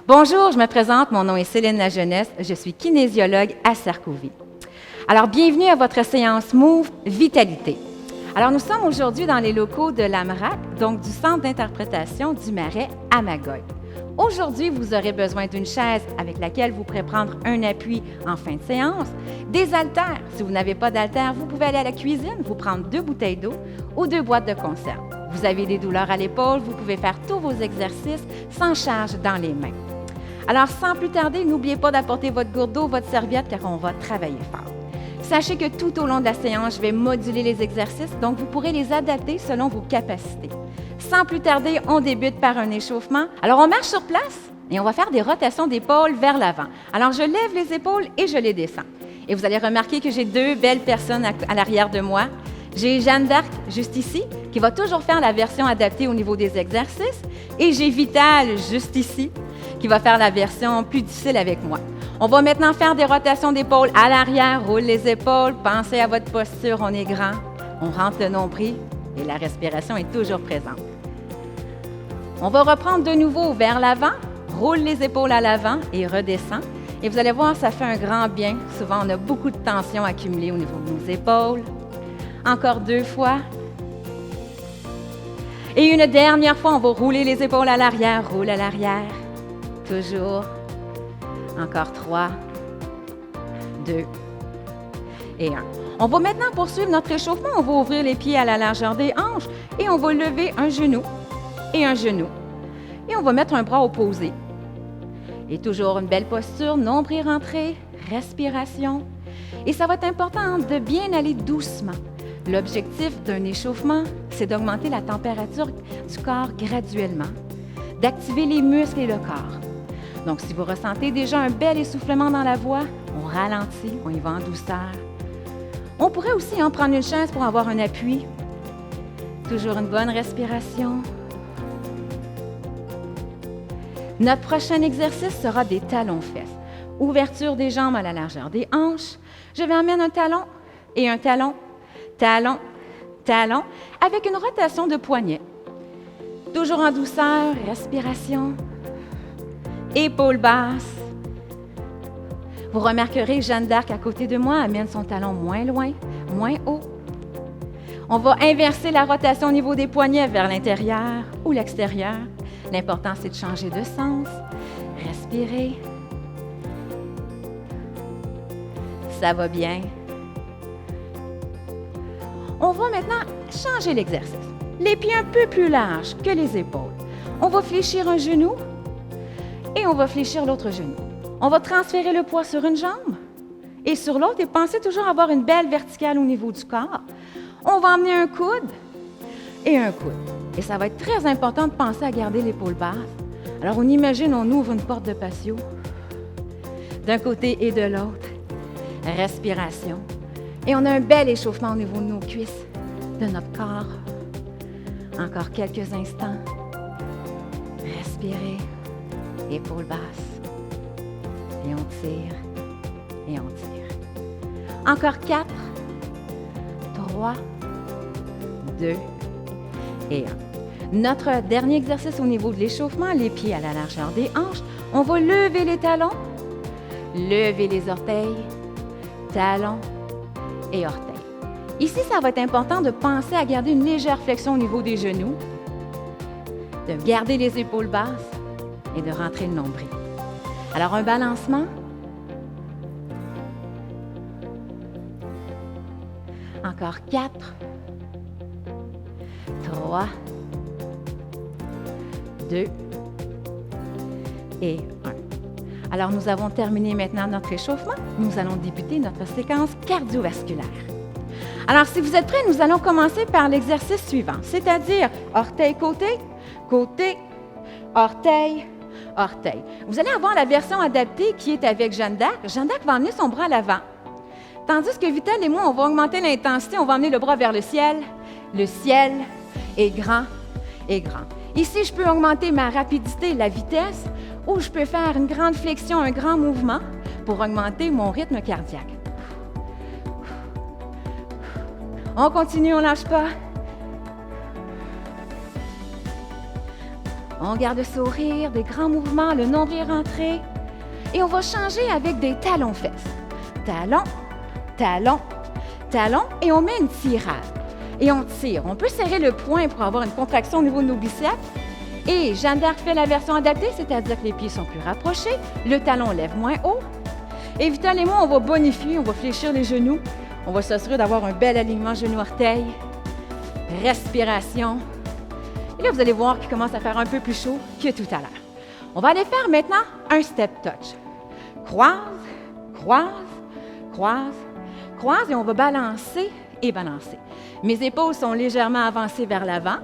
Bonjour, je me présente, mon nom est Céline Lajeunesse, je suis kinésiologue à Sarkouvie. Alors, bienvenue à votre séance Move Vitalité. Alors, nous sommes aujourd'hui dans les locaux de l'AMRAC, donc du Centre d'interprétation du Marais à Magog. Aujourd'hui, vous aurez besoin d'une chaise avec laquelle vous pourrez prendre un appui en fin de séance, des haltères. Si vous n'avez pas d'haltères, vous pouvez aller à la cuisine, vous prendre 2 bouteilles d'eau ou 2 boîtes de conserve. Vous avez des douleurs à l'épaule, vous pouvez faire tous vos exercices sans charge dans les mains. Alors, sans plus tarder, n'oubliez pas d'apporter votre gourde d'eau, votre serviette, car on va travailler fort. Sachez que tout au long de la séance, je vais moduler les exercices, donc vous pourrez les adapter selon vos capacités. Sans plus tarder, on débute par un échauffement. Alors, on marche sur place et on va faire des rotations d'épaules vers l'avant. Alors, je lève les épaules et je les descends. Et vous allez remarquer que j'ai 2 belles personnes à l'arrière de moi. J'ai Jeanne d'Arc, juste ici, qui va toujours faire la version adaptée au niveau des exercices. Et j'ai Vital, juste ici, qui va faire la version plus difficile avec moi. On va maintenant faire des rotations d'épaules à l'arrière, roule les épaules, pensez à votre posture, on est grand, on rentre le nombril et la respiration est toujours présente. On va reprendre de nouveau vers l'avant, roule les épaules à l'avant et redescend. Et vous allez voir, ça fait un grand bien. Souvent, on a beaucoup de tension accumulée au niveau de nos épaules. Encore 2 fois. Et une dernière fois, on va rouler les épaules à l'arrière, roule à l'arrière. Toujours. Encore 3, 2 et 1. On va maintenant poursuivre notre échauffement. On va ouvrir les pieds à la largeur des hanches et on va lever un genou et un genou. Et on va mettre un bras opposé. Et toujours une belle posture, nombril rentré, respiration. Et ça va être important de bien aller doucement. L'objectif d'un échauffement, c'est d'augmenter la température du corps graduellement, d'activer les muscles et le corps. Donc, si vous ressentez déjà un bel essoufflement dans la voix, on ralentit, on y va en douceur. On pourrait aussi en prendre une chaise pour avoir un appui. Toujours une bonne respiration. Notre prochain exercice sera des talons-fesses. Ouverture des jambes à la largeur des hanches. Je vais amener un talon et un talon, talon, talon, avec une rotation de poignet. Toujours en douceur, respiration. Épaules basses. Vous remarquerez Jeanne d'Arc à côté de moi amène son talon moins loin, moins haut. On va inverser la rotation au niveau des poignets vers l'intérieur ou l'extérieur. L'important, c'est de changer de sens. Respirez. Ça va bien. On va maintenant changer l'exercice. Les pieds un peu plus larges que les épaules. On va fléchir un genou. Et on va fléchir l'autre genou. On va transférer le poids sur une jambe et sur l'autre et pensez toujours avoir une belle verticale au niveau du corps. On va emmener un coude et un coude. Et ça va être très important de penser à garder l'épaule basse. Alors, on imagine, on ouvre une porte de patio d'un côté et de l'autre. Respiration. Et on a un bel échauffement au niveau de nos cuisses, de notre corps. Encore quelques instants. Respirez. Épaules basses. Et on tire. Et on tire. Encore 4, 3, 2 et 1. Notre dernier exercice au niveau de l'échauffement, les pieds à la largeur des hanches. On va lever les talons, lever les orteils, talons et orteils. Ici, ça va être important de penser à garder une légère flexion au niveau des genoux, de garder les épaules basses et de rentrer le nombril. Alors, un balancement. Encore 4, 3, 2 et 1. Alors, nous avons terminé maintenant notre échauffement. Nous allons débuter notre séquence cardiovasculaire. Alors, si vous êtes prêts, nous allons commencer par l'exercice suivant, c'est-à-dire orteil-côté, côté, orteil, orteil. Vous allez avoir la version adaptée qui est avec Jeanne d'Arc. Jeanne d'Arc va emmener son bras à l'avant. Tandis que Vital et moi, on va augmenter l'intensité, on va emmener le bras vers le ciel. Le ciel est grand et grand. Ici, je peux augmenter ma rapidité, la vitesse, ou je peux faire une grande flexion, un grand mouvement pour augmenter mon rythme cardiaque. On continue, on ne lâche pas. On garde le sourire, des grands mouvements, le nombril rentré. Et on va changer avec des talons-fesses. Talons, talons, talons, et on met une tirade. Et on tire. On peut serrer le poing pour avoir une contraction au niveau de nos biceps. Et Jeanne d'Arc fait la version adaptée, c'est-à-dire que les pieds sont plus rapprochés, le talon lève moins haut. Et Vital et moi, on va bonifier, on va fléchir les genoux. On va s'assurer d'avoir un bel alignement genou-orteil. Respiration. Et là, vous allez voir qu'il commence à faire un peu plus chaud que tout à l'heure. On va aller faire maintenant un step touch. Croise, croise, croise, croise, et on va balancer et balancer. Mes épaules sont légèrement avancées vers l'avant.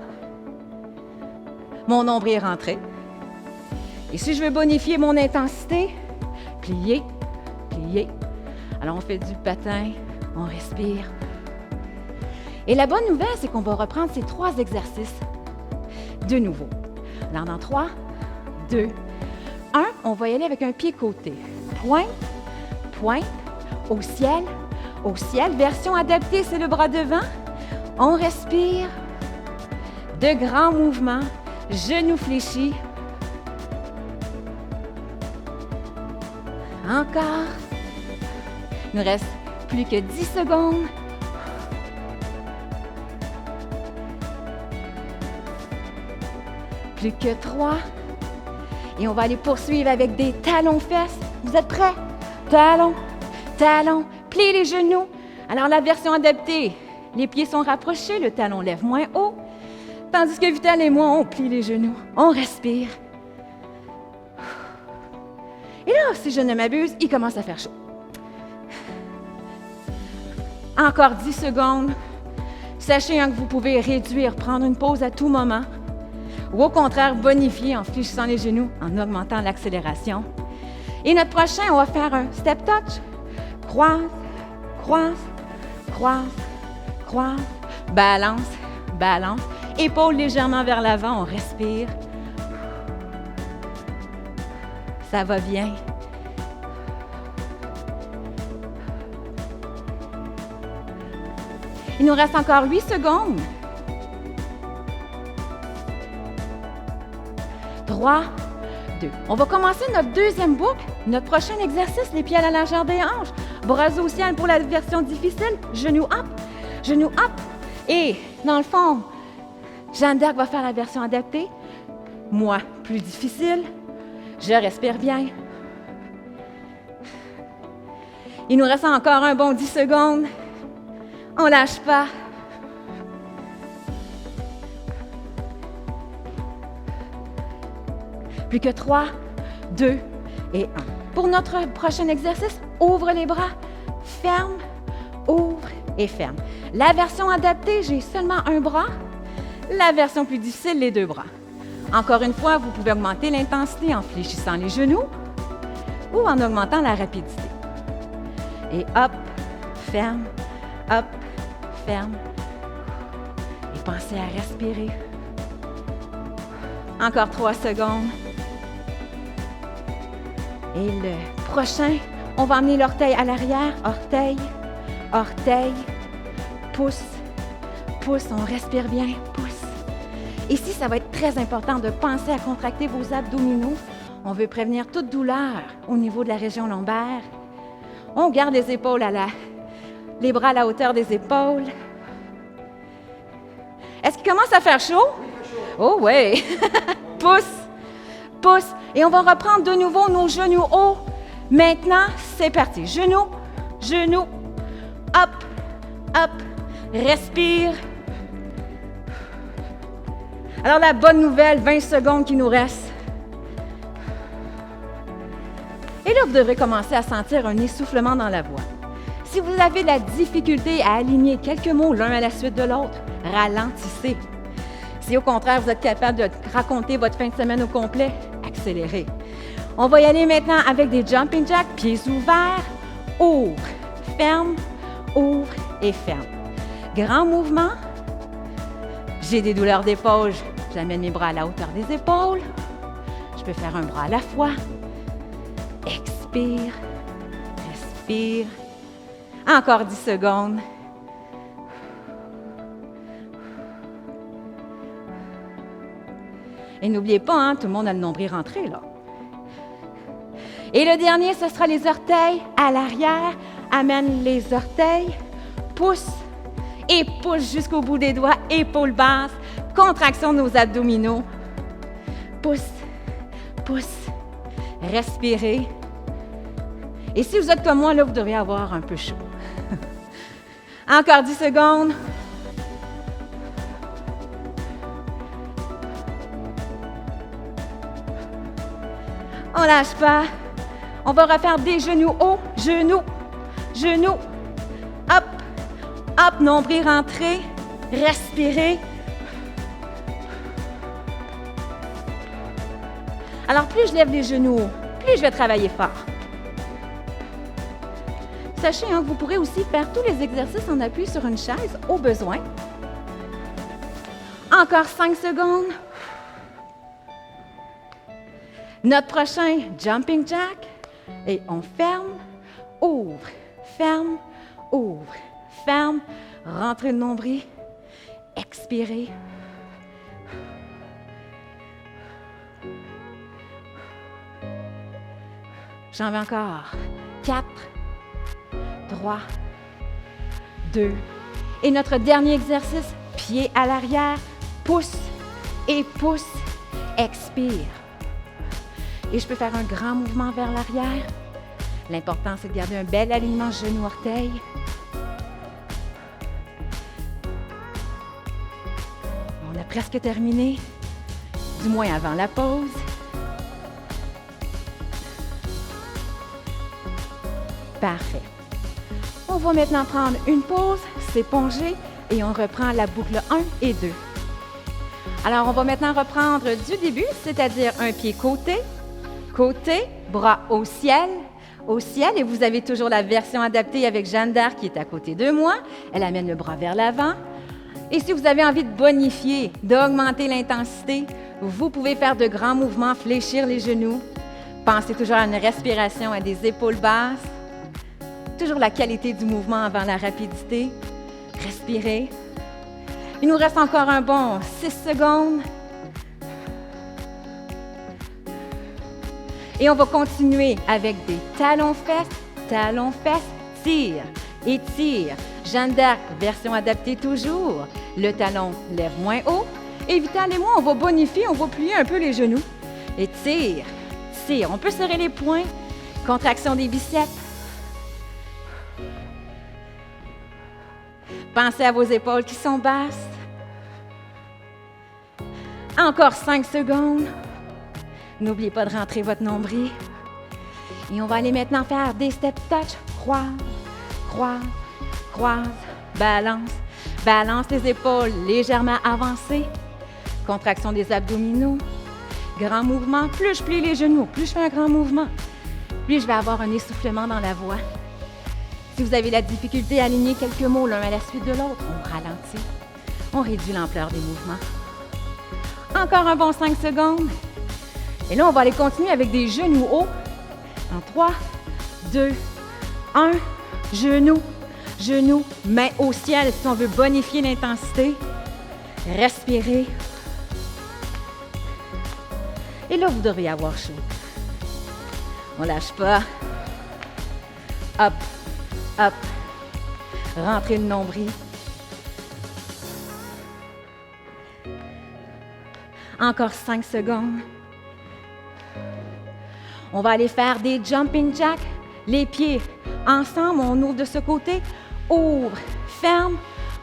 Mon nombril est rentré. Et si je veux bonifier mon intensité, plier, plier. Alors, on fait du patin, on respire. Et la bonne nouvelle, c'est qu'on va reprendre ces 3 exercices de nouveau. Alors, dans 3, 2, 1, on va y aller avec un pied côté. Pointe, pointe, au ciel, au ciel. Version adaptée, c'est le bras devant. On respire. De grands mouvements. Genoux fléchis. Encore. Il nous reste plus que 10 secondes. Plus que 3. Et on va aller poursuivre avec des talons-fesses. Vous êtes prêts? Talons, talons, pliez les genoux. Alors, la version adaptée, les pieds sont rapprochés, le talon lève moins haut. Tandis que Vital et moi, on plie les genoux, on respire. Et là, si je ne m'abuse, il commence à faire chaud. Encore 10 secondes. Sachez que vous pouvez réduire, prendre une pause à tout moment. Ou au contraire, bonifier en fléchissant les genoux, en augmentant l'accélération. Et notre prochain, on va faire un step touch. Croise, croise, croise, croise, balance, balance. Épaules légèrement vers l'avant, on respire. Ça va bien. Il nous reste encore 8 secondes. 3, 2. On va commencer notre deuxième boucle. Notre prochain exercice, les pieds à la largeur des hanches. Bras au ciel pour la version difficile. Genoux up, genoux up. Et dans le fond, Jeanne d'Arc va faire la version adaptée. Moi, plus difficile. Je respire bien. Il nous reste encore un bon 10 secondes. On ne lâche pas. Plus que 3, 2 et 1. Pour notre prochain exercice, ouvre les bras, ferme, ouvre et ferme. La version adaptée, j'ai seulement un bras. La version plus difficile, les 2 bras. Encore une fois, vous pouvez augmenter l'intensité en fléchissant les genoux ou en augmentant la rapidité. Et hop, ferme, hop, ferme. Et pensez à respirer. Encore 3 secondes. Et le prochain, on va emmener l'orteil à l'arrière. Orteil, orteil, pouce, pouce. On respire bien, pouce. Ici, ça va être très important de penser à contracter vos abdominaux. On veut prévenir toute douleur au niveau de la région lombaire. On garde les épaules les bras à la hauteur des épaules. Est-ce qu'il commence à faire chaud? Oh oui! Pouce, pouce. Et on va reprendre de nouveau nos genoux hauts. Maintenant, c'est parti. Genoux, genoux, hop, hop. Respire. Alors, la bonne nouvelle, 20 secondes qui nous restent. Et là, vous devrez commencer à sentir un essoufflement dans la voix. Si vous avez de la difficulté à aligner quelques mots l'un à la suite de l'autre, ralentissez. Si au contraire, vous êtes capable de raconter votre fin de semaine au complet, accélérez. On va y aller maintenant avec des jumping jacks, pieds ouverts, ouvre, ferme, ouvre et ferme. Grand mouvement. J'ai des douleurs d'épaule, j'amène mes bras à la hauteur des épaules. Je peux faire un bras à la fois. Expire, respire. Encore 10 secondes. Et n'oubliez pas, hein, tout le monde a le nombril rentré, là. Et le dernier, ce sera les orteils à l'arrière. Amène les orteils, pousse et pousse jusqu'au bout des doigts, épaules basses, contraction de nos abdominaux. Pousse, pousse, respirez. Et si vous êtes comme moi, là, vous devriez avoir un peu chaud. Encore 10 secondes. On lâche pas. On va refaire des genoux hauts, genoux, genoux. Hop, hop, nombril rentré. Respirez. Alors, plus je lève les genoux hauts, plus je vais travailler fort. Sachez que vous pourrez aussi faire tous les exercices en appui sur une chaise au besoin. Encore 5 secondes. Notre prochain jumping jack. Et on ferme, ouvre, ferme, ouvre, ferme. Rentrez le nombril. Expirez. J'en veux encore. 4, 3, 2. Et notre dernier exercice, pied à l'arrière, pousse et pousse, expire. Et je peux faire un grand mouvement vers l'arrière. L'important, c'est de garder un bel alignement genou-orteil. On a presque terminé, du moins avant la pause. Parfait. On va maintenant prendre une pause, s'éponger et on reprend la boucle 1 et 2. Alors, on va maintenant reprendre du début, c'est-à-dire un pied côté, côté, bras au ciel, et vous avez toujours la version adaptée avec Jeanne d'Arc qui est à côté de moi. Elle amène le bras vers l'avant. Et si vous avez envie de bonifier, d'augmenter l'intensité, vous pouvez faire de grands mouvements, fléchir les genoux. Pensez toujours à une respiration, à des épaules basses. Toujours la qualité du mouvement avant la rapidité. Respirez. Il nous reste encore un bon 6 secondes. Et on va continuer avec des talons-fesses, tire et tire. Jeanne d'Arc, version adaptée toujours. Le talon lève moins haut. Et Vital et moi, on va bonifier, on va plier un peu les genoux. Et tire, tire. On peut serrer les poings. Contraction des biceps. Pensez à vos épaules qui sont basses. Encore 5 secondes. N'oubliez pas de rentrer votre nombril. Et on va aller maintenant faire des step touch. Croise, croise, croise, balance. Balance les épaules légèrement avancées. Contraction des abdominaux. Grand mouvement. Plus je plie les genoux, plus je fais un grand mouvement, plus je vais avoir un essoufflement dans la voix. Si vous avez la difficulté à aligner quelques mots l'un à la suite de l'autre, on ralentit. On réduit l'ampleur des mouvements. Encore un bon 5 secondes. Et là, on va aller continuer avec des genoux hauts. En 3, 2, 1. Genoux, genoux, main au ciel si on veut bonifier l'intensité. Respirez. Et là, vous devriez avoir chaud. On lâche pas. Hop, hop. Rentrez le nombril. Encore 5 secondes. On va aller faire des jumping jacks. Les pieds ensemble, on ouvre de ce côté. Ouvre, ferme,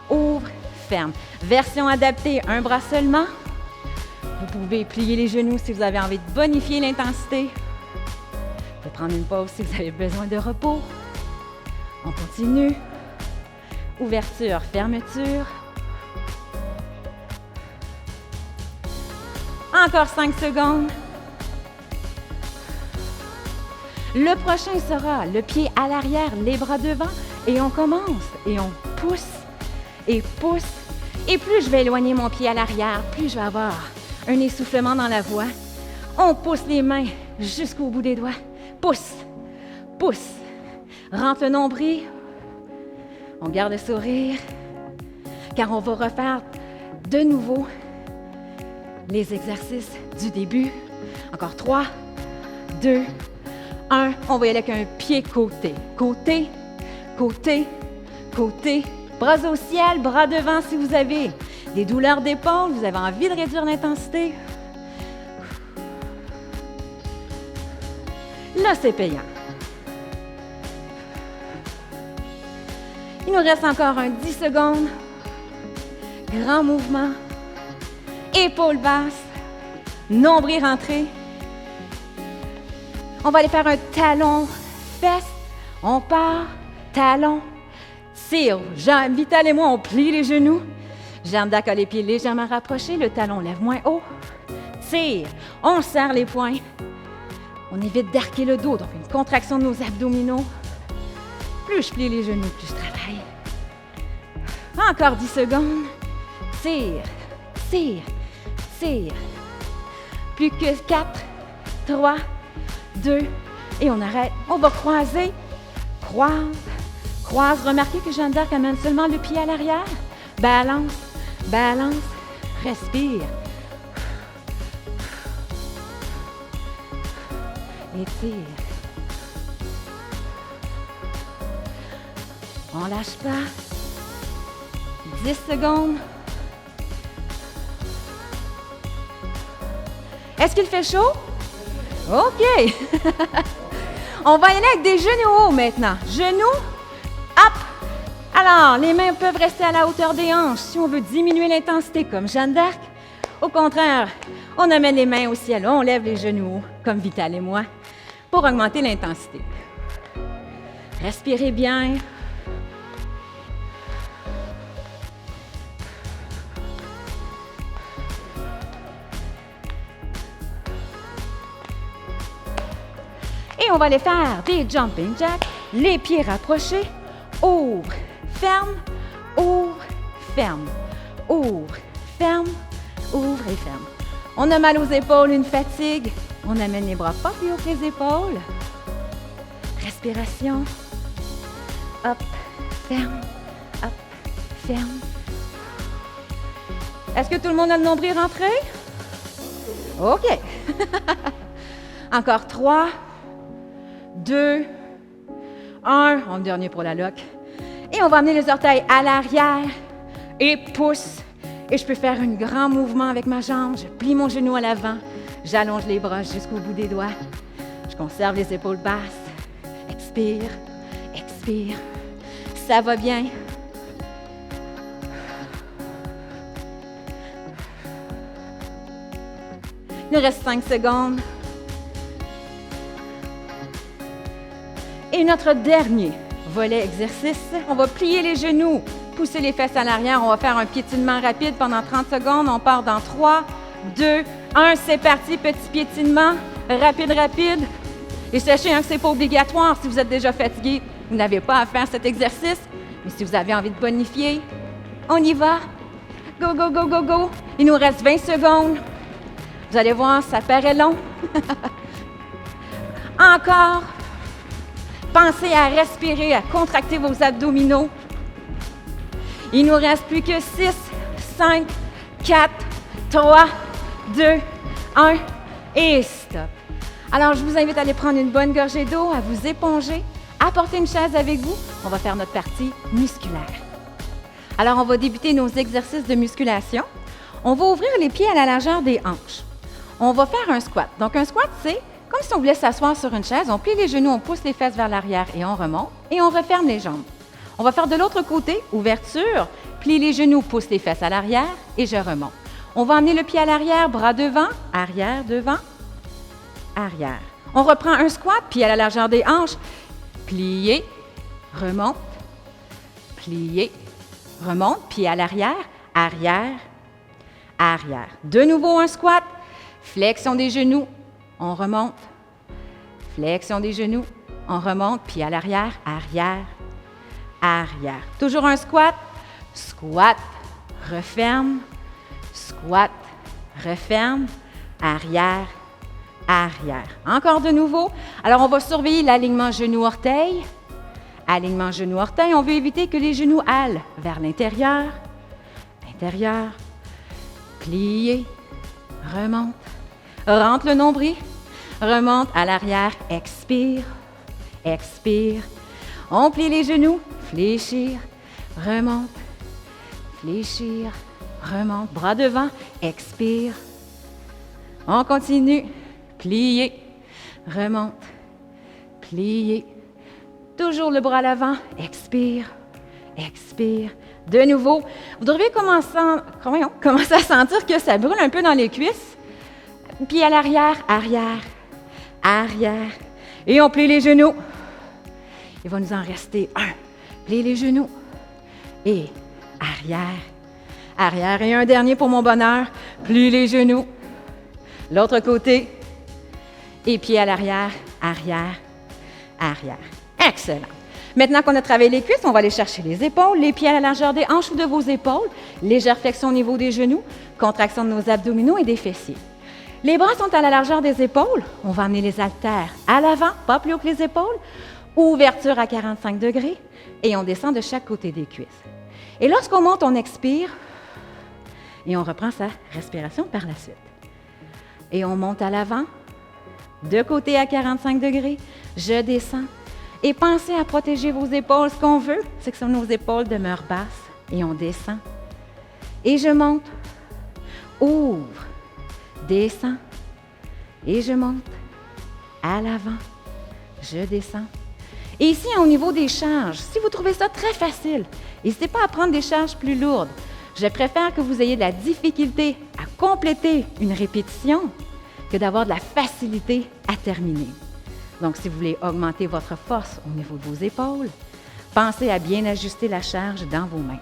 ouvre, ferme. Version adaptée, un bras seulement. Vous pouvez plier les genoux si vous avez envie de bonifier l'intensité. Vous pouvez prendre une pause si vous avez besoin de repos. On continue. Ouverture, fermeture. Encore 5 secondes. Le prochain sera le pied à l'arrière, les bras devant. Et on commence. Et on pousse et pousse. Et plus je vais éloigner mon pied à l'arrière, plus je vais avoir un essoufflement dans la voix. On pousse les mains jusqu'au bout des doigts. Pousse, pousse. Rentre le nombril. On garde le sourire. Car on va refaire de nouveau les exercices du début. Encore 3, 2, 1. On va y aller avec un pied côté. Côté, côté, côté. Bras au ciel, bras devant si vous avez des douleurs d'épaule, vous avez envie de réduire l'intensité. Là, c'est payant. Il nous reste encore un 10 secondes. Grand mouvement. Épaules basses. Nombril rentré. On va aller faire un talon, fesse. On part, talon, tire. Jambes vitales et moi, on plie les genoux. Jambes d'accord, les pieds légèrement rapprochés. Le talon lève moins haut. Tire. On serre les poings. On évite d'arquer le dos. Donc, une contraction de nos abdominaux. Plus je plie les genoux, plus je travaille. Encore 10 secondes. Tire, tire, tire. Plus que 4, 3, 2, et on arrête. On va croiser. Croise, croise. Remarquez que Jeanne d'Arc amène seulement le pied à l'arrière. Balance, balance. Respire. Étire. On lâche pas. 10 secondes. Est-ce qu'il fait chaud? OK. On va y aller avec des genoux hauts maintenant. Genoux, hop. Alors, les mains peuvent rester à la hauteur des hanches si on veut diminuer l'intensité comme Jeanne d'Arc. Au contraire, on amène les mains au ciel, on lève les genoux hauts comme Vital et moi pour augmenter l'intensité. Respirez bien. Et on va aller faire des jumping jacks, les pieds rapprochés, ouvre, ferme, ouvre, ferme, ouvre, ferme, ouvre et ferme. On a mal aux épaules, une fatigue, on amène les bras pas plus haut que les épaules. Respiration, hop, ferme, ferme. Est-ce que tout le monde a le nombril rentré? OK. Encore 3, 2, 1. En dernier pour la loque. Et on va amener les orteils à l'arrière et pousse. Et je peux faire un grand mouvement avec ma jambe. Je plie mon genou à l'avant. J'allonge les bras jusqu'au bout des doigts. Je conserve les épaules basses. Expire, expire. Ça va bien. Il nous reste 5 secondes. Et notre dernier volet exercice, on va plier les genoux, pousser les fesses à l'arrière. On va faire un piétinement rapide pendant 30 secondes. On part dans 3, 2, 1. C'est parti, petit piétinement. Rapide, rapide. Et sachez que ce n'est pas obligatoire. Si vous êtes déjà fatigué, vous n'avez pas à faire cet exercice. Mais si vous avez envie de bonifier, on y va. Go, go, go, go, go. Il nous reste 20 secondes. Vous allez voir, ça paraît long. Encore. Pensez à respirer, à contracter vos abdominaux. Il nous reste plus que 6, 5, 4, 3, 2, 1 et stop. Alors, je vous invite à aller prendre une bonne gorgée d'eau, à vous éponger, apporter une chaise avec vous. On va faire notre partie musculaire. Alors, on va débuter nos exercices de musculation. On va ouvrir les pieds à la largeur des hanches. On va faire un squat. Donc, un squat, c'est comme si on voulait s'asseoir sur une chaise. On plie les genoux, on pousse les fesses vers l'arrière et on remonte. Et on referme les jambes. On va faire de l'autre côté, ouverture, plie les genoux, pousse les fesses à l'arrière et je remonte. On va emmener le pied à l'arrière, bras devant, arrière, devant, arrière. On reprend un squat, pied à la largeur des hanches, plié, remonte, plié, remonte, pied à l'arrière, arrière, arrière. De nouveau un squat, flexion des genoux, on remonte, flexion des genoux, on remonte, pied à l'arrière, arrière, arrière. Toujours un squat, squat, referme, squat, referme, arrière, arrière. Encore de nouveau. Alors, on va surveiller l'alignement genou-orteil. Alignement genou-orteil, on veut éviter que les genoux allent vers l'intérieur, intérieur, plié, remonte. Rentre le nombril, remonte à l'arrière, expire, expire. On plie les genoux, fléchir, remonte, fléchir, remonte. Bras devant, expire. On continue, plier, remonte, plier. Toujours le bras à l'avant, expire, expire. De nouveau, vous devriez commencer à sentir que ça brûle un peu dans les cuisses. Puis à l'arrière, arrière, arrière. Et on plie les genoux. Il va nous en rester un. Plie les genoux. Et arrière, arrière. Et un dernier pour mon bonheur. Plie les genoux. L'autre côté. Et pieds à l'arrière, arrière, arrière. Excellent. Maintenant qu'on a travaillé les cuisses, on va aller chercher les épaules, les pieds à la largeur des hanches ou de vos épaules. Légère flexion au niveau des genoux. Contraction de nos abdominaux et des fessiers. Les bras sont à la largeur des épaules. On va amener les haltères à l'avant, pas plus haut que les épaules. Ouverture à 45 degrés et on descend de chaque côté des cuisses. Et lorsqu'on monte, on expire et on reprend sa respiration par la suite. Et on monte à l'avant, de côté à 45 degrés, je descends. Et pensez à protéger vos épaules. Ce qu'on veut, c'est que nos épaules demeurent basses et on descend. Et je monte, ouvre, descends et je monte à l'avant, je descends. Et ici, au niveau des charges, si vous trouvez ça très facile, n'hésitez pas à prendre des charges plus lourdes. Je préfère que vous ayez de la difficulté à compléter une répétition que d'avoir de la facilité à terminer. Donc, si vous voulez augmenter votre force au niveau de vos épaules, pensez à bien ajuster la charge dans vos mains.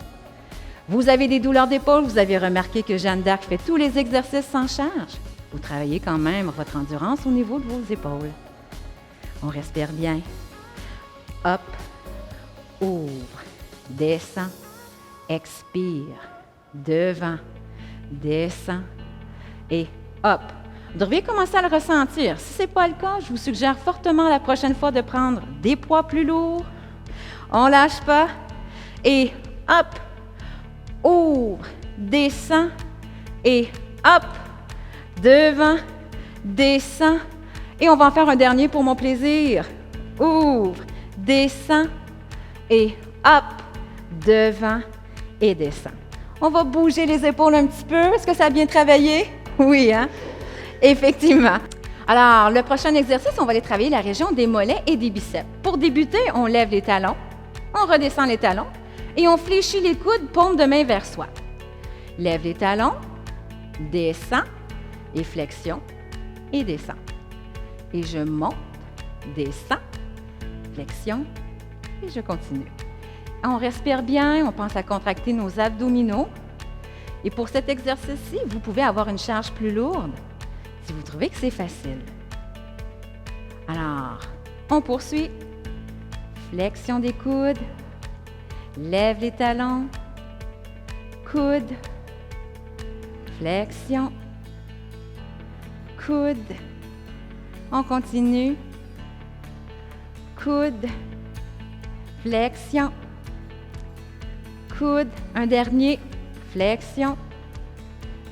Vous avez des douleurs d'épaule, vous avez remarqué que Jeanne d'Arc fait tous les exercices sans charge. Vous travaillez quand même votre endurance au niveau de vos épaules. On respire bien. Hop, ouvre, descend, expire, devant, descend et hop. Vous devriez commencer à le ressentir. Si ce n'est pas le cas, je vous suggère fortement la prochaine fois de prendre des poids plus lourds. On ne lâche pas et hop, ouvre, descend et hop, devant, descend. Et on va en faire un dernier pour mon plaisir. Ouvre, descend et hop, devant et descend. On va bouger les épaules un petit peu. Est-ce que ça a bien travaillé? Oui, hein? Effectivement. Alors, le prochain exercice, on va aller travailler la région des mollets et des biceps. Pour débuter, on lève les talons, on redescend les talons et on fléchit les coudes, paume de main vers soi. Lève les talons, descend et flexion et descend. Et je monte, descends, flexion et je continue. On respire bien, on pense à contracter nos abdominaux. Et pour cet exercice-ci, vous pouvez avoir une charge plus lourde si vous trouvez que c'est facile. Alors, on poursuit. Flexion des coudes. Lève les talons. Coude. Flexion. Coude. On continue. Coude. Flexion. Coude. Un dernier. Flexion.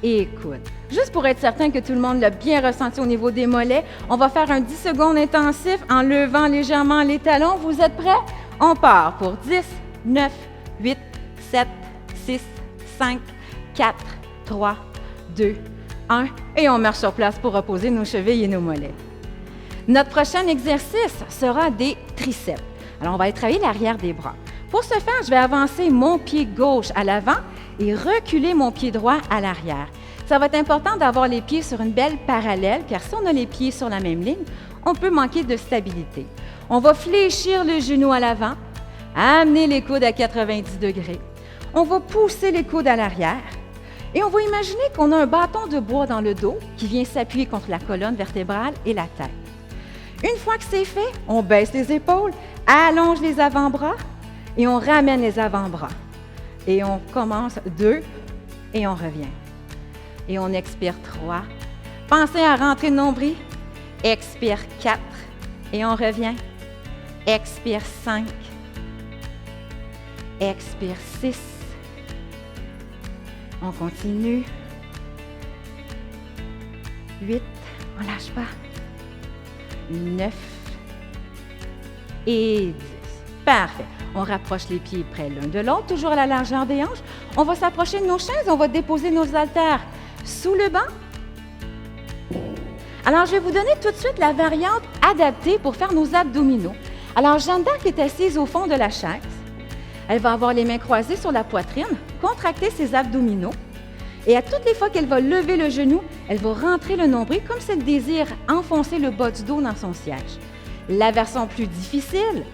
Et coude. Juste pour être certain que tout le monde l'a bien ressenti au niveau des mollets, on va faire un 10 secondes intensif en levant légèrement les talons. Vous êtes prêts? On part pour 10, 9, 8, 7, 6, 5, 4, 3, 2, 1. Et on marche sur place pour reposer nos chevilles et nos mollets. Notre prochain exercice sera des triceps. Alors, on va aller travailler l'arrière des bras. Pour ce faire, je vais avancer mon pied gauche à l'avant et reculer mon pied droit à l'arrière. Ça va être important d'avoir les pieds sur une belle parallèle, car si on a les pieds sur la même ligne, on peut manquer de stabilité. On va fléchir le genou à l'avant, amener les coudes à 90 degrés. On va pousser les coudes à l'arrière et on va imaginer qu'on a un bâton de bois dans le dos qui vient s'appuyer contre la colonne vertébrale et la tête. Une fois que c'est fait, on baisse les épaules, allonge les avant-bras et on ramène les avant-bras. Et on commence 2 et on revient. Et on expire 3. Pensez à rentrer le nombril. Expire 4 et on revient. Expire 5. Expire 6. On continue. 8, on lâche pas. 9 et 10. Parfait. On rapproche les pieds près l'un de l'autre, toujours à la largeur des hanches. On va s'approcher de nos chaises, on va déposer nos haltères sous le banc. Alors, je vais vous donner tout de suite la variante adaptée pour faire nos abdominaux. Alors, Jeanne d'Arc est assise au fond de la chaise. Elle va avoir les mains croisées sur la poitrine, contracter ses abdominaux. Et à toutes les fois qu'elle va lever le genou, elle va rentrer le nombril comme si elle désire enfoncer le bas du dos dans son siège. La version plus difficile,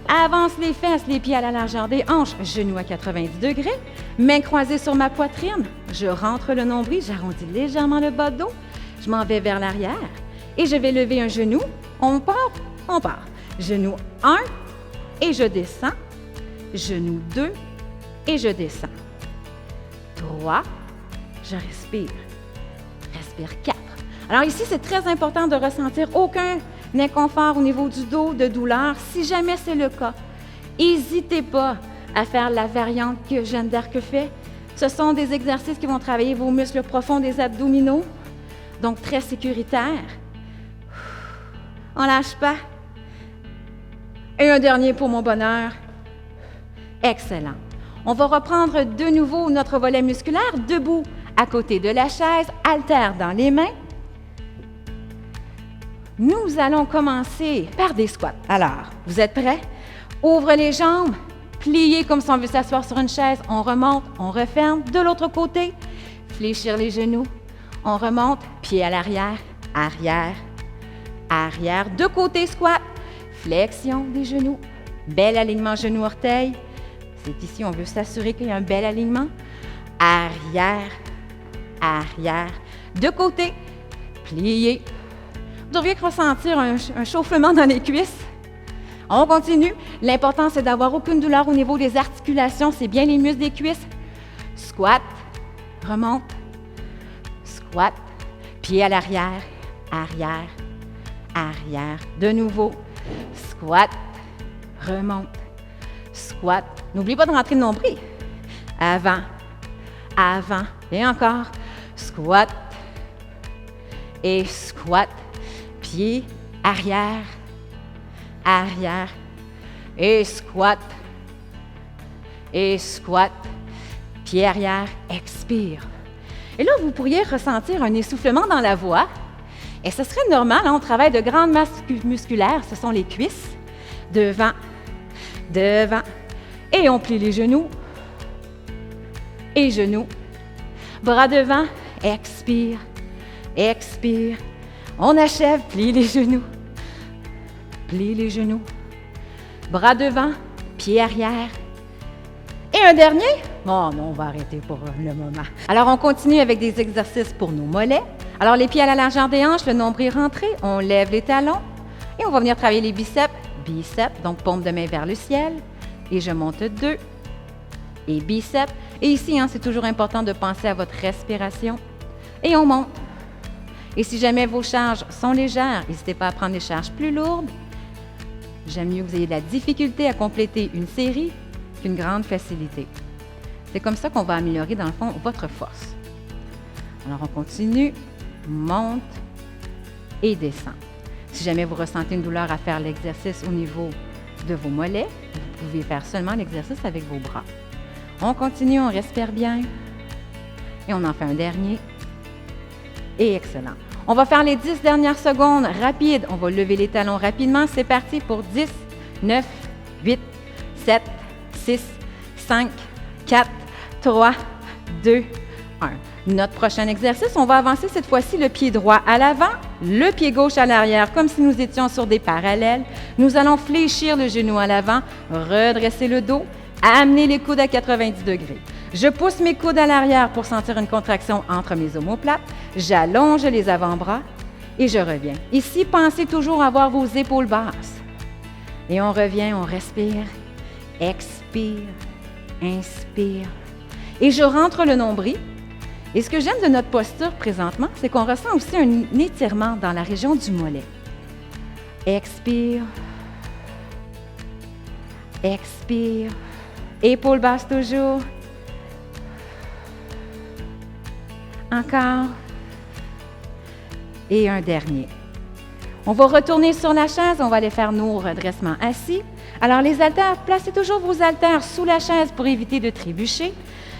avance les fesses, les pieds à la largeur des hanches, genoux à 90 degrés, mains croisées sur ma poitrine. Je rentre le nombril, j'arrondis légèrement le bas de dos, je m'en vais vers l'arrière et je vais lever un genou. On part. Genou 1 et je descends. Genou 2 et je descends. 3, je respire. Respire 4. Alors ici, c'est très important de ressentir aucun inconfort au niveau du dos, de douleur. Si jamais c'est le cas, n'hésitez pas à faire la variante que Jeanne d'Arc fait. Ce sont des exercices qui vont travailler vos muscles profonds des abdominaux, donc très sécuritaires. On ne lâche pas. Et un dernier pour mon bonheur. Excellent. On va reprendre de nouveau notre volet musculaire, debout à côté de la chaise, haltères dans les mains. Nous allons commencer par des squats. Alors, vous êtes prêts? Ouvre les jambes, pliez comme si on veut s'asseoir sur une chaise. On remonte, on referme. De l'autre côté, fléchir les genoux. On remonte, pied à l'arrière, arrière, arrière. De côté, squat, flexion des genoux. Bel alignement genou-orteil. C'est ici, on veut s'assurer qu'il y a un bel alignement. Arrière, arrière. De côté, plié. Vous devriez ressentir un chauffement dans les cuisses. On continue. L'important, c'est d'avoir aucune douleur au niveau des articulations. C'est bien les muscles des cuisses. Squat, remonte. Squat, pied à l'arrière, arrière, arrière. De nouveau. Squat, remonte. Squat. N'oubliez pas de rentrer le nombril. Avant, avant. Et encore. Squat. Et squat. Pied, arrière, arrière. Et squat. Et squat. Pied arrière. Expire. Et là, vous pourriez ressentir un essoufflement dans la voix. Et ce serait normal, hein? On travaille de grandes masses musculaires. Ce sont les cuisses. Devant. Devant. Et on plie les genoux. Et genoux. Bras devant. Expire. Expire. On achève. Plie les genoux. Plie les genoux. Bras devant. Pied arrière. Et un dernier. Oh non, on va arrêter pour le moment. Alors, on continue avec des exercices pour nos mollets. Alors, les pieds à la largeur des hanches, le nombril rentré. On lève les talons. Et on va venir travailler les biceps. Biceps, donc paume de main vers le ciel. Et je monte 2. Et biceps. Et ici, hein, c'est toujours important de penser à votre respiration. Et on monte. Et si jamais vos charges sont légères, n'hésitez pas à prendre des charges plus lourdes. J'aime mieux que vous ayez de la difficulté à compléter une série qu'une grande facilité. C'est comme ça qu'on va améliorer, dans le fond, votre force. Alors, on continue, monte et descend. Si jamais vous ressentez une douleur à faire l'exercice au niveau de vos mollets, vous pouvez faire seulement l'exercice avec vos bras. On continue, on respire bien. Et on en fait un dernier. Et excellent. On va faire les 10 dernières secondes rapides. On va lever les talons rapidement. C'est parti pour 10, 9, 8, 7, 6, 5, 4, 3, 2, 1. Notre prochain exercice, on va avancer cette fois-ci le pied droit à l'avant, le pied gauche à l'arrière, comme si nous étions sur des parallèles. Nous allons fléchir le genou à l'avant, redresser le dos, amener les coudes à 90 degrés. Je pousse mes coudes à l'arrière pour sentir une contraction entre mes omoplates. J'allonge les avant-bras et je reviens. Ici, pensez toujours à avoir vos épaules basses. Et on revient, on respire, expire, inspire. Et je rentre le nombril. Et ce que j'aime de notre posture présentement, c'est qu'on ressent aussi un étirement dans la région du mollet. Expire. Expire. Épaules basses toujours. Encore. et un dernier. On va retourner sur la chaise, on va aller faire nos redressements assis. Alors les haltères, placez toujours vos haltères sous la chaise pour éviter de trébucher.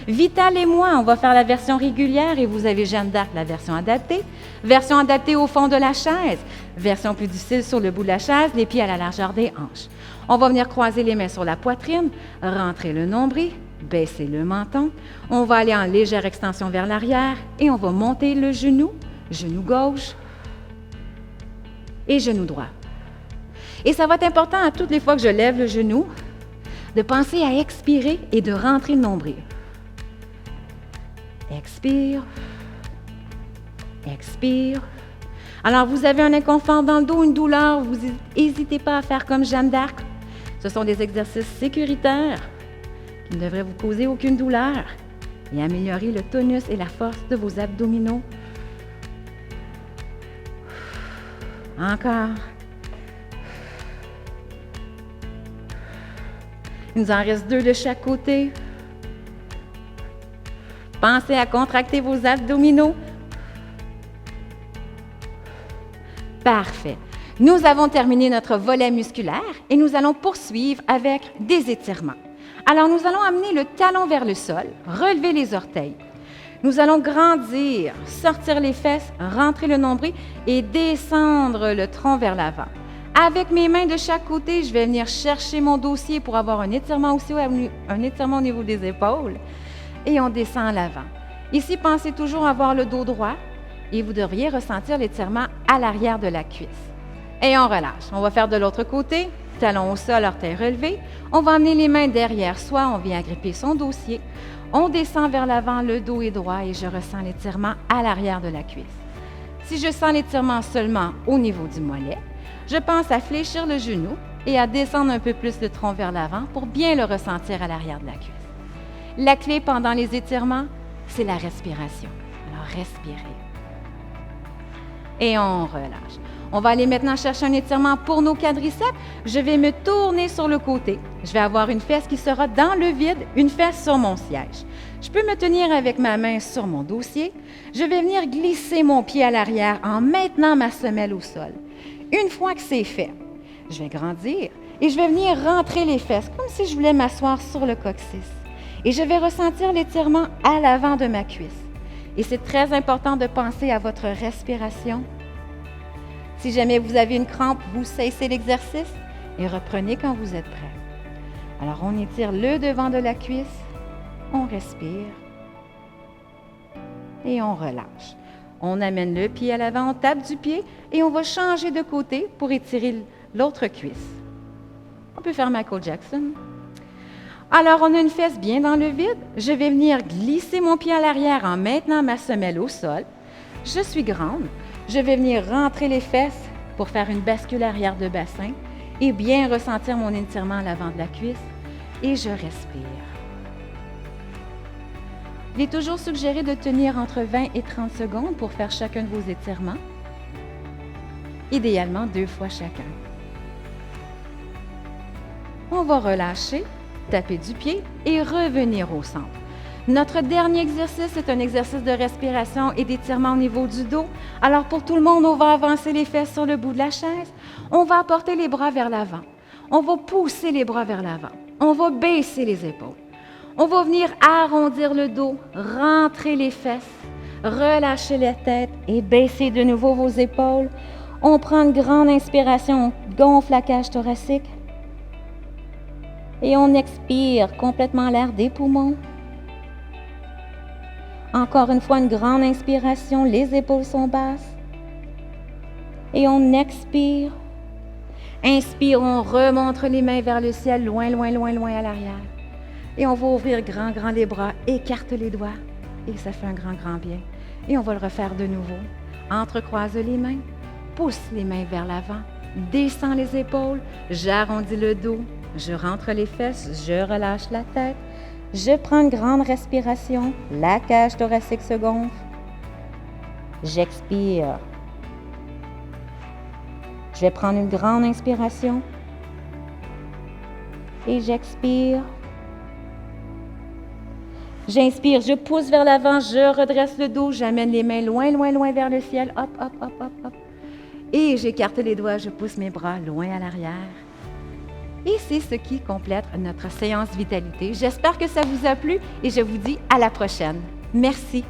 Vital et moi, on va faire la version régulière et vous avez Jeanne d'Arc, la version adaptée. Version adaptée au fond de la chaise. Version plus difficile sur le bout de la chaise, les pieds à la largeur des hanches. On va venir croiser les mains sur la poitrine, rentrer le nombril, baisser le menton. On va aller en légère extension vers l'arrière et on va monter le genou gauche et genou droit. Et ça va être important à toutes les fois que je lève le genou, de penser à expirer et de rentrer le nombril. Expire. Expire. Alors, vous avez un inconfort dans le dos, une douleur, vous n'hésitez pas à faire comme Jeanne d'Arc. Ce sont des exercices sécuritaires qui ne devraient vous causer aucune douleur et améliorer le tonus et la force de vos abdominaux. Encore. Il nous en reste 2 de chaque côté. Pensez à contracter vos abdominaux. Parfait. Nous avons terminé notre volet musculaire et nous allons poursuivre avec des étirements. Alors, nous allons amener le talon vers le sol, relever les orteils. Nous allons grandir, sortir les fesses, rentrer le nombril et descendre le tronc vers l'avant. Avec mes mains de chaque côté, je vais venir chercher mon dossier pour avoir un étirement aussi, un étirement au niveau des épaules. Et on descend à l'avant. Ici, pensez toujours avoir le dos droit et vous devriez ressentir l'étirement à l'arrière de la cuisse. Et on relâche. On va faire de l'autre côté, talon au sol, orteils relevés. On va amener les mains derrière soi, on vient agripper son dossier. On descend vers l'avant, le dos est droit et je ressens l'étirement à l'arrière de la cuisse. Si je sens l'étirement seulement au niveau du mollet, je pense à fléchir le genou et à descendre un peu plus le tronc vers l'avant pour bien le ressentir à l'arrière de la cuisse. La clé pendant les étirements, c'est la respiration. Alors, respirez. Et on relâche. On va aller maintenant chercher un étirement pour nos quadriceps. Je vais me tourner sur le côté. Je vais avoir une fesse qui sera dans le vide, une fesse sur mon siège. Je peux me tenir avec ma main sur mon dossier. Je vais venir glisser mon pied à l'arrière en maintenant ma semelle au sol. Une fois que c'est fait, je vais grandir et je vais venir rentrer les fesses comme si je voulais m'asseoir sur le coccyx. Et je vais ressentir l'étirement à l'avant de ma cuisse. Et c'est très important de penser à votre respiration. Si jamais vous avez une crampe, vous cessez l'exercice et reprenez quand vous êtes prêt. Alors, on étire le devant de la cuisse, on respire et on relâche. On amène le pied à l'avant, on tape du pied et on va changer de côté pour étirer l'autre cuisse. On peut faire Michael Jackson. Alors, on a une fesse bien dans le vide. Je vais venir glisser mon pied à l'arrière en maintenant ma semelle au sol. Je suis grande. Je vais venir rentrer les fesses pour faire une bascule arrière de bassin et bien ressentir mon étirement à l'avant de la cuisse. Et je respire. Il est toujours suggéré de tenir entre 20 et 30 secondes pour faire chacun de vos étirements. Idéalement, 2 fois chacun. On va relâcher, taper du pied et revenir au centre. Notre dernier exercice est un exercice de respiration et d'étirement au niveau du dos. Alors pour tout le monde, on va avancer les fesses sur le bout de la chaise. On va apporter les bras vers l'avant. On va pousser les bras vers l'avant. On va baisser les épaules. On va venir arrondir le dos, rentrer les fesses, relâcher la tête et baisser de nouveau vos épaules. On prend une grande inspiration, on gonfle la cage thoracique. Et on expire complètement l'air des poumons. Encore une fois, une grande inspiration, les épaules sont basses. Et on expire. Inspire, on remonte les mains vers le ciel, loin, loin, loin, loin à l'arrière. Et on va ouvrir grand, grand les bras, écarte les doigts. Et ça fait un grand, grand bien. Et on va le refaire de nouveau. Entrecroise les mains, pousse les mains vers l'avant, descends les épaules, j'arrondis le dos, je rentre les fesses, je relâche la tête. Je prends une grande respiration, la cage thoracique se gonfle. J'expire. Je vais prendre une grande inspiration et j'expire. J'inspire, je pousse vers l'avant, je redresse le dos, j'amène les mains loin, loin, loin vers le ciel. Hop, hop, hop, hop, hop. Et j'écarte les doigts, je pousse mes bras loin à l'arrière. Et c'est ce qui complète notre séance vitalité. J'espère que ça vous a plu et je vous dis à la prochaine. Merci.